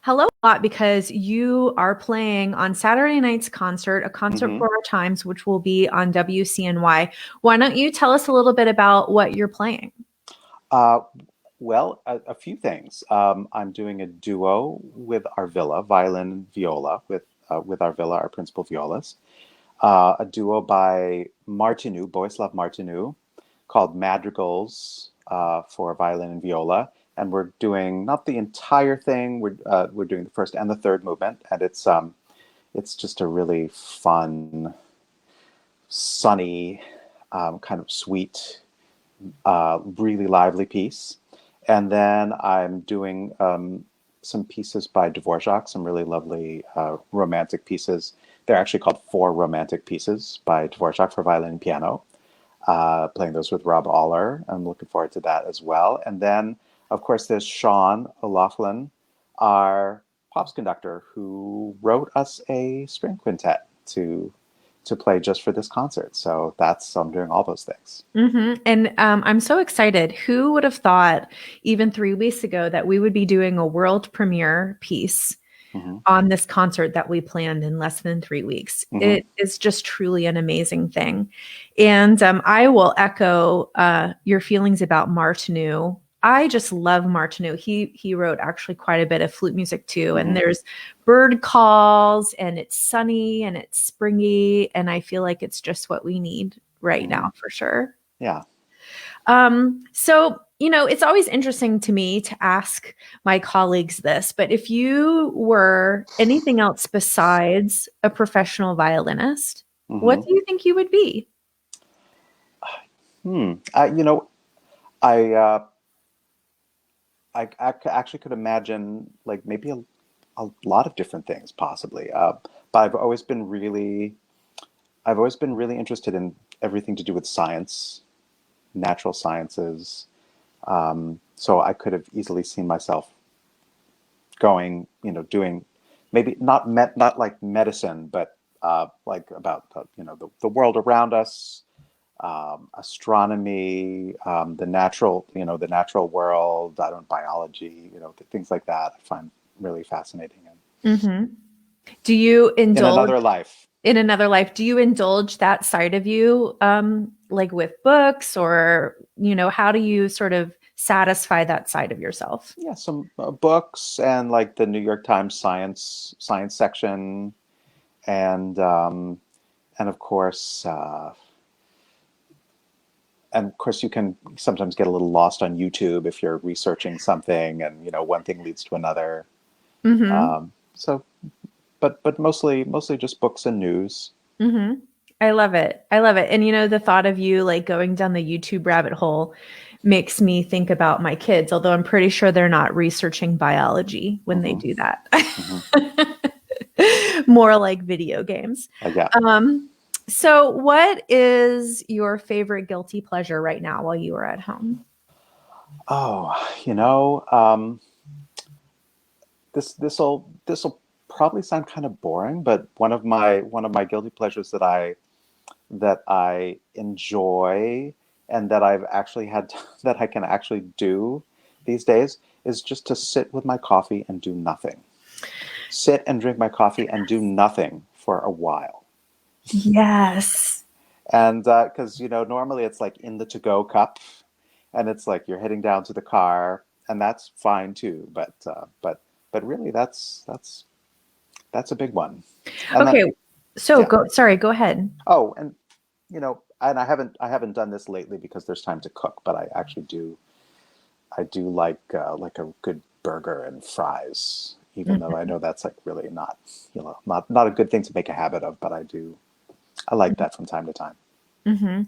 hello a lot because you are playing on Saturday night's concert, a concert hmm for our times, which will be on WCNY. Why don't you tell us a little bit about what you're playing? Uh, well, a few things. I'm doing a duo with Arvilla, violin and viola, with Arvilla, our principal violist. A duo by Martinu, Boislav Martinu, called Madrigals for violin and viola. And we're doing not the entire thing. We're doing the first and the third movement, and it's just a really fun, sunny, kind of sweet, really lively piece. And then I'm doing some pieces by Dvorak, some really lovely romantic pieces. They're actually called four romantic pieces by Dvorak for violin and piano. Playing those with Rob Aller. I'm looking forward to that as well. And then, of course, there's Sean O'Loughlin, our pops conductor, who wrote us a string quintet to play just for this concert. So I'm doing all those things. And I'm so excited. Who would have thought, even 3 weeks ago, that we would be doing a world premiere piece hmm on this concert that we planned in less than 3 weeks? hmm It is just truly an amazing thing. And I will echo your feelings about Martineau. I just love Martineau. He wrote actually quite a bit of flute music too. And hmm there's bird calls, and it's sunny and it's springy. And I feel like it's just what we need right hmm now for sure. Yeah. So, it's always interesting to me to ask my colleagues this, but if you were anything else besides a professional violinist, what hmm do you think you would be? You know, I, uh, actually could imagine like maybe a lot of different things possibly. But I've always been really interested in everything to do with science, natural sciences. So I could have easily seen myself going, doing maybe not like medicine, but like about the world around us, astronomy, the natural world. I don't biology, things like that. I find really fascinating. And Hmm. Do you in indulge another life, in another life? Do you indulge that side of you, like with books, or, how do you sort of satisfy that side of yourself? yeah, some books and like the New York Times science section, and um, and of course. And of course, you can sometimes get a little lost on YouTube if you're researching something, and one thing leads to another. Hmm. So, but mostly just books and news. Hmm. I love it. I love it. And the thought of you like going down the YouTube rabbit hole makes me think about my kids, although I'm pretty sure they're not researching biology when they hmm do that. hmm More like video games. Yeah. Um, so what is your favorite guilty pleasure right now while you are at home? Oh, this'll probably sound kind of boring, but one of my guilty pleasures that I enjoy and that I've actually had that I can actually do these days is just to sit with my coffee and do nothing. Sit and drink my coffee and do nothing for a while. Yes. And because normally it's like in the to-go cup, and it's like you're heading down to the car, and that's fine too. But really, that's a big one. And then Okay. So yeah. go ahead. Oh, and I haven't done this lately because there's time to cook, but I actually do. I do like a good burger and fries, even though I know that's like really not not a good thing to make a habit of, but I do. I like that from time to time. Hmm.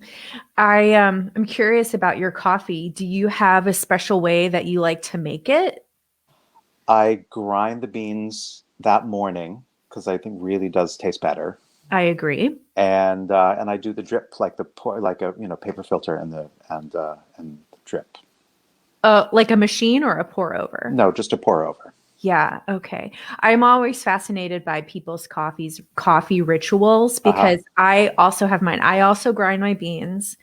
I'm curious about your coffee. Do you have a special way that you like to make it? I grind the beans that morning because I think really does taste better, I agree. and I do the drip like the pour, like a paper filter and the drip. Like a machine or a pour over? No, just a pour over. Yeah, okay. I'm always fascinated by people's coffee rituals Uh huh. because I also have mine. I also grind my beans.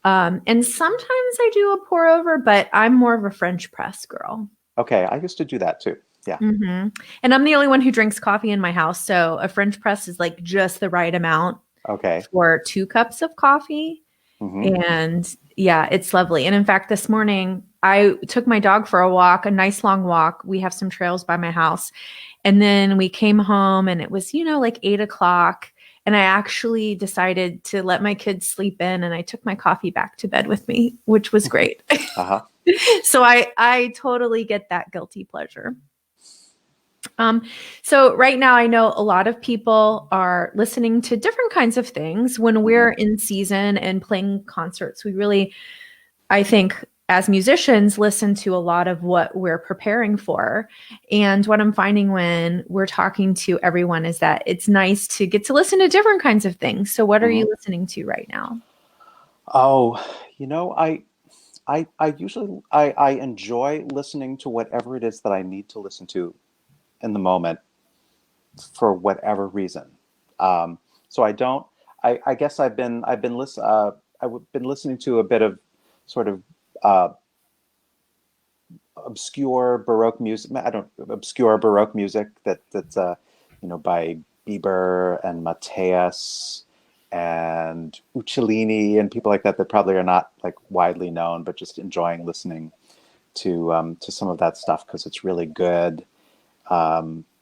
And sometimes I do a pour over, but I'm more of a French press girl. Okay, I used to do that too. Yeah. Hmm. And I'm the only one who drinks coffee in my house. So a French press is like just the right amount Okay. for 2 cups of coffee. Hmm. And yeah, it's lovely. And in fact, this morning I took my dog for a walk, a nice long walk. We have some trails by my house. And then we came home and it was, like 8 o'clock. And I actually decided to let my kids sleep in and I took my coffee back to bed with me, which was great. Uh-huh. So I totally get that guilty pleasure. Um, so right now, I know a lot of people are listening to different kinds of things. When Hmm. we're in season and playing concerts, we really, I think, as musicians, listen to a lot of what we're preparing for. And what I'm finding when we're talking to everyone is that it's nice to get to listen to different kinds of things. So, what are Hmm. you listening to right now? Oh, I usually I enjoy listening to whatever it is that I need to listen to in the moment for whatever reason. Um, so I don't. I guess I've been listening to a bit of sort of uh, obscure Baroque music. I don't obscure Baroque music that's by Bieber and Mateus and Uccellini and people like that that probably are not like widely known, but just enjoying listening to some of that stuff because it's really good.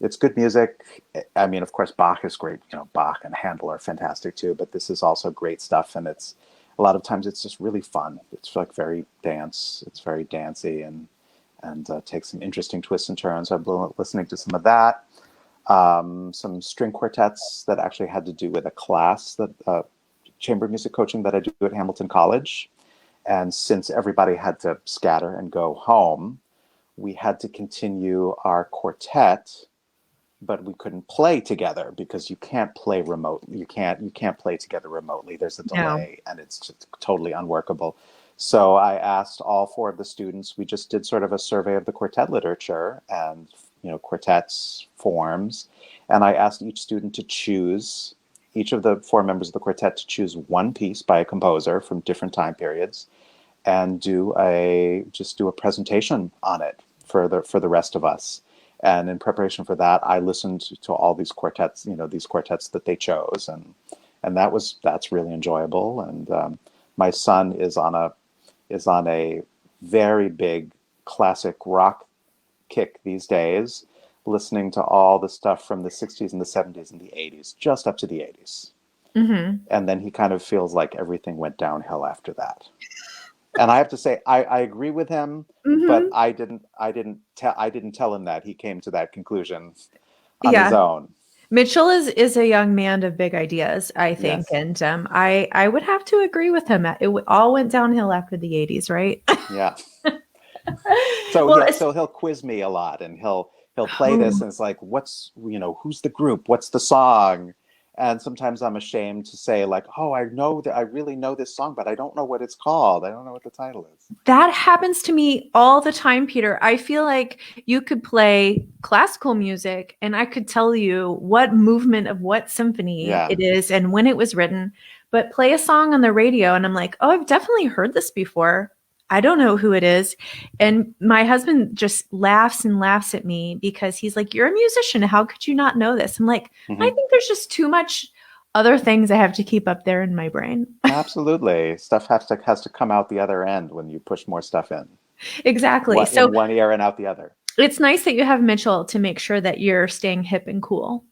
It's good music. I mean, of course, Bach is great. Bach and Handel are fantastic too. But this is also great stuff, and it's a lot of times it's just really fun. It's like very dance. It's very dancey and takes some interesting twists and turns. I've been listening to some of that. Some string quartets that actually had to do with a class that chamber music coaching that I do at Hamilton College. And since everybody had to scatter and go home, we had to continue our quartet, but we couldn't play together because you can't play remotely. You can't play together remotely. There's a No. delay, and it's just totally unworkable. So I asked all four of the students. We just did sort of a survey of the quartet literature and quartets forms, and I asked each student to choose each of the four members of the quartet to choose one piece by a composer from different time periods and do a presentation on it for the rest of us. And in preparation for that, I listened to all these quartets, these quartets that they chose, and that's really enjoyable. And my son is on a very big classic rock kick these days, listening to all the stuff from the '60s and the '70s and the '80s, just up to the '80s. Hmm. And then he kind of feels like everything went downhill after that. And I have to say, I agree with him, but Hmm. I didn't tell him that. He came to that conclusion on his Yeah. own. Mitchell is a young man of big ideas, I think, Yes. and I would have to agree with him. All went downhill after the '80s, right? Yeah. So Well, he'll it's so he'll quiz me a lot, and he'll play this, oh, and it's like, who's the group? What's the song? And sometimes I'm ashamed to say like, oh, I know that I really know this song, but I don't know what it's called. I don't know what the title is. that happens to me all the time, Peter. I feel like you could play classical music and I could tell you what movement of what symphony Yeah. it is and when it was written, but play a song on the radio and I'm like, oh, I've definitely heard this before. I don't know who it is. And my husband just laughs and laughs at me because he's like, you're a musician. How could you not know this? I'm like, I Hmm. think there's just too much other things I have to keep up there in my brain. Absolutely. Stuff has to come out the other end when you push more stuff in. Exactly. What in So one ear and out the other. it's nice that you have Mitchell to make sure that you're staying hip and cool.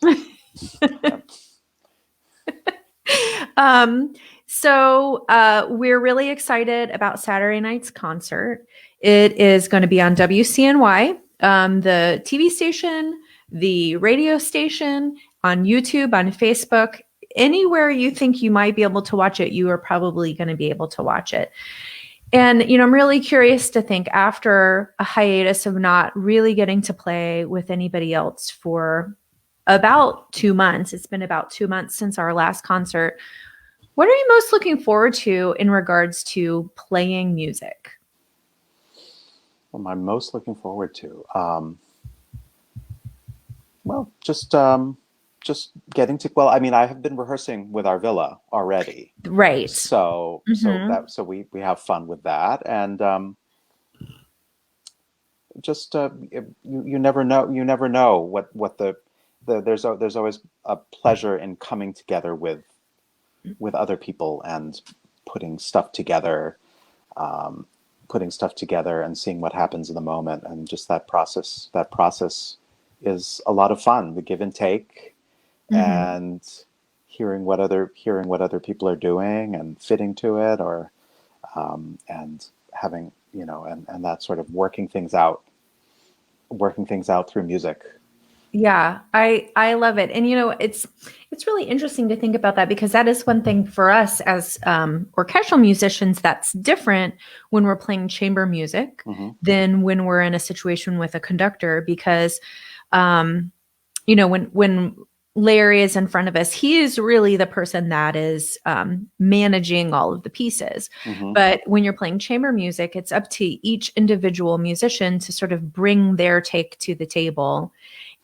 Yep. um, so we're really excited about Saturday night's concert. It is going to be on WCNY, the TV station, the radio station, on YouTube, on Facebook. Anywhere you think you might be able to watch it, you are probably going to be able to watch it. And, I'm really curious to think after a hiatus of not really getting to play with anybody else for about 2 months, it's been about 2 months since our last concert. What are you most looking forward to in regards to playing music? What am I most looking forward to? Well, just getting to. Well, I mean, I have been rehearsing with our villa already, Right. so Hmm. we have fun with that, and just you never know. You never know what there's always a pleasure in coming together with other people and putting stuff together, and seeing what happens in the moment, and just that process is a lot of fun. The give and take, Mhm. and hearing what other people are doing and fitting to it, or and having and that sort of working things out through music. Yeah, I love it. And it's really interesting to think about that because that is one thing for us as orchestral musicians that's different when we're playing chamber music Hmm. than when we're in a situation with a conductor because when Larry is in front of us, he is really the person that is managing all of the pieces. Hmm. But when you're playing chamber music, it's up to each individual musician to sort of bring their take to the table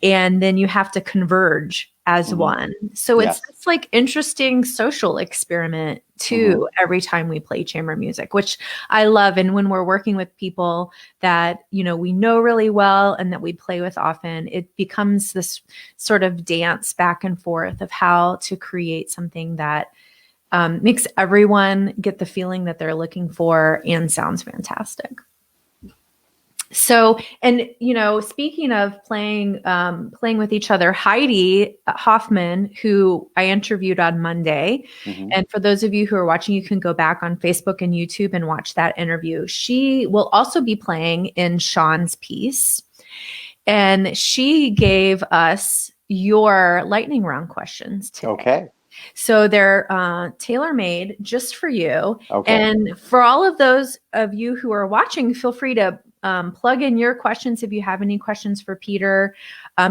and then you have to converge as Hmm. one. So it's Yes. this like interesting social experiment Hmm. too every time we play chamber music, which I love. And when we're working with people that, we know really well and that we play with often, it becomes this sort of dance back and forth of how to create something that makes everyone get the feeling that they're looking for and sounds fantastic. So, and speaking of playing with each other, Heidi Hoffman, who I interviewed on Monday, Hmm. and for those of you who are watching, you can go back on Facebook and YouTube and watch that interview. She will also be playing in Sean's piece, and she gave us your lightning round questions today. Okay. So they're tailor made just for you. Okay. And for all of those of you who are watching, feel free to plug in your questions if you have any questions for Peter.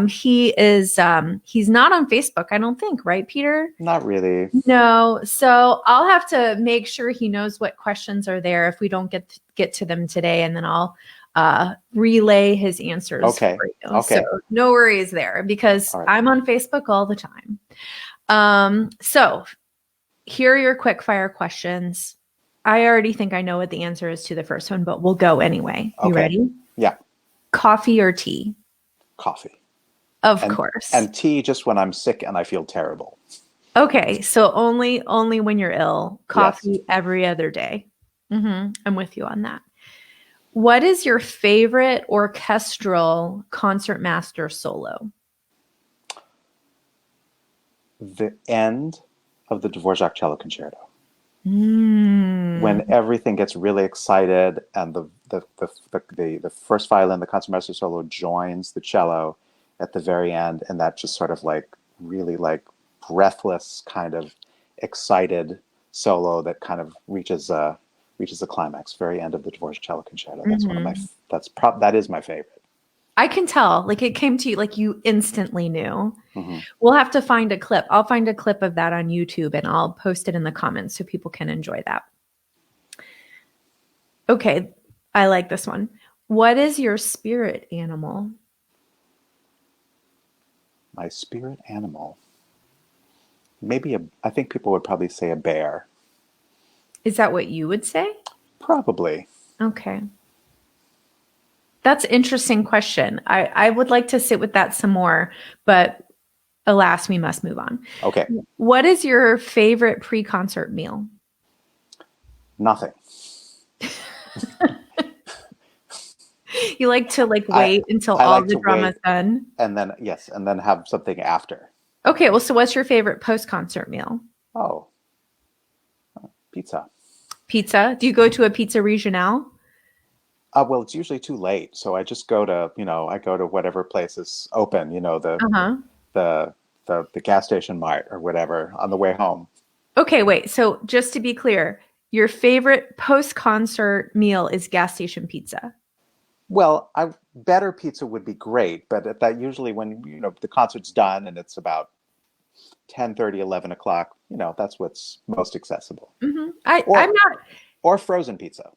He's not on Facebook, I don't think, right, Peter? Not really. No. So I'll have to make sure he knows what questions are there if we don't get to them today, and then I'll relay his answers Okay. for you. So Okay. no worries there because All right. I'm on Facebook all the time. So here are your quick fire questions. I already think I know what the answer is to the first one, but we'll go anyway. You Okay. ready? Yeah. Coffee or tea? Coffee. Of and course. and tea just when I'm sick and I feel terrible. Okay, so only when you're ill. Yes. Coffee every other day. I'm with you on that. What is your favorite orchestral concertmaster solo? The end of the Dvorak cello concerto, Mm. when everything gets really excited and the first violin, the concertmaster solo, joins the cello at the very end, and that just sort of like really like breathless kind of excited solo that kind of reaches a climax. Very end of the Dvorak cello concerto. That's one of my Mhm. that is my favorite. I can tell, like it came to you, like you instantly knew. Hmm. We'll have to find a clip. I'll find a clip of that on YouTube and I'll post it in the comments so people can enjoy that. Okay, I like this one. What is your spirit animal? My spirit animal, maybe I think people would probably say a bear. Is that what you would say? Probably. Okay. That's an interesting question. I would like to sit with that some more, but alas, we must move on. Okay. What is your favorite pre-concert meal? Nothing. You like to like I wait until I all like the to drama's wait done? and then yes, and then have something after. Okay, well, so what's your favorite post-concert meal? Oh, pizza. Pizza? Do you go to a pizza regionale? Well, it's usually too late, so I just go to whatever place is open. Uh-huh. The the gas station mart or whatever on the way home. Okay, wait. So just to be clear, your favorite post-concert meal is gas station pizza. Well, better pizza would be great, but at that usually when the concert's done and it's about 10:30, 11 o'clock, that's what's most accessible. I'm Or not or frozen pizza.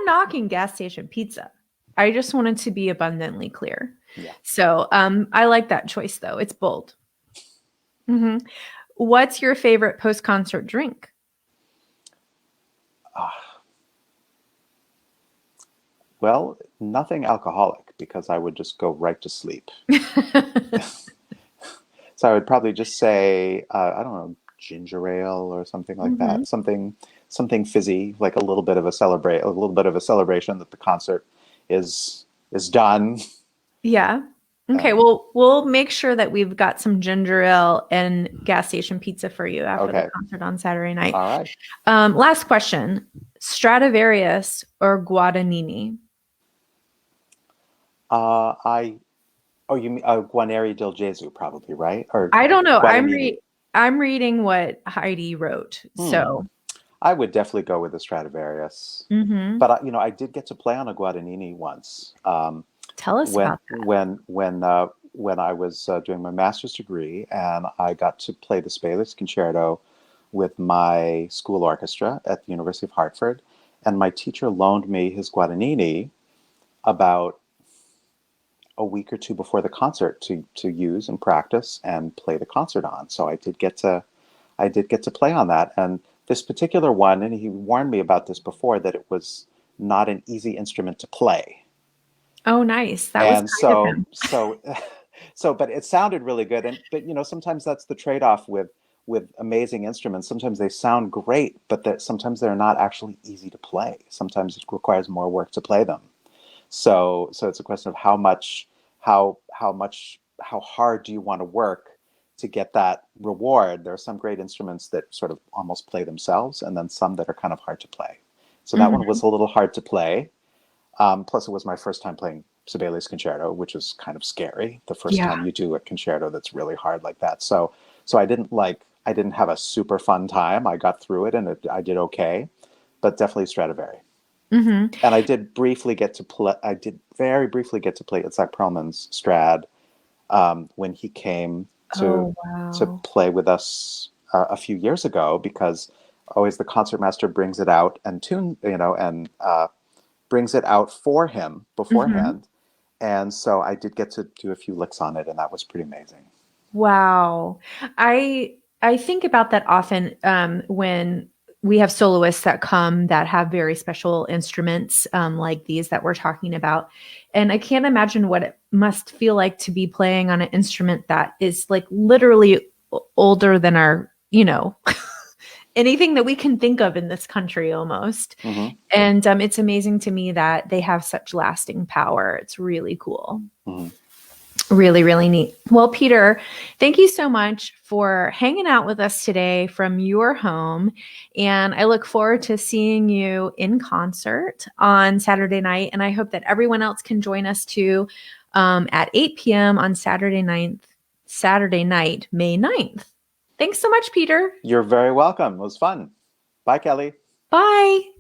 knocking gas station pizza. I just wanted to be abundantly clear. Yeah. So I like that choice though. It's bold. hmm What's your favorite post-concert drink? Ah, Well, nothing alcoholic because I would just go right to sleep. So I would probably just say, I don't know, ginger ale or something like Hmm. that. Something fizzy, like a little bit of a celebration that the concert is done. Yeah. Okay, Um, well, we'll make sure that we've got some ginger ale and gas station pizza for you after the okay, concert on Saturday night. all right. Last question. Stradivarius or Guadagnini? I Oh, you mean Guarneri del Gesù, probably, right? Or I don't know. Guadagnini. I'm reading what Heidi wrote. Hmm. So, I would definitely go with the Stradivarius. mhm. But I did get to play on a Guadagnini once. Tell us about that. When I was doing my master's degree, and I got to play the Sibelius Concerto with my school orchestra at the University of Hartford, and my teacher loaned me his Guadagnini about a week or two before the concert to use and practice and play the concert on. So I did get to play on that. And this particular one, and he warned me about this before, that it was not an easy instrument to play. Oh, nice. That was And kind of him. but it sounded really good. And but sometimes that's the trade-off with amazing instruments. Sometimes they sound great, but that sometimes they're not actually easy to play. Sometimes it requires more work to play them. So it's a question of how hard do you want to work to get that reward? There are some great instruments that sort of almost play themselves, and then some that are kind of hard to play. So that one Mhm. was a little hard to play. Plus, it was my first time playing Sibelius Concerto, which is kind of scary. The first Yeah. time you do a concerto that's really hard like that. So I didn't have a super fun time. I got through it, and I did okay, but definitely Stradivari. Hmm. And I did briefly get to play. I did very briefly get to play Itzhak Perlman's Strad when he came Oh, to wow. play with us a few years ago, because always the concertmaster brings it out and brings it out for him Hmm. beforehand. And so I did get to do a few licks on it, and that was pretty amazing. Wow. I think about that often when we have soloists that come that have very special instruments like these that we're talking about. And I can't imagine what it must feel like to be playing on an instrument that is like literally older than our, anything that we can think of in this country almost. Hmm. And it's amazing to me that they have such lasting power. It's really cool. Hmm. Really, really neat. Well, Peter, thank you so much for hanging out with us today from your home. And I look forward to seeing you in concert on Saturday night. And I hope that everyone else can join us too at 8 p.m. on Saturday night, May 9th. Thanks so much, Peter. You're very welcome. It was fun. Bye, Kelly. Bye.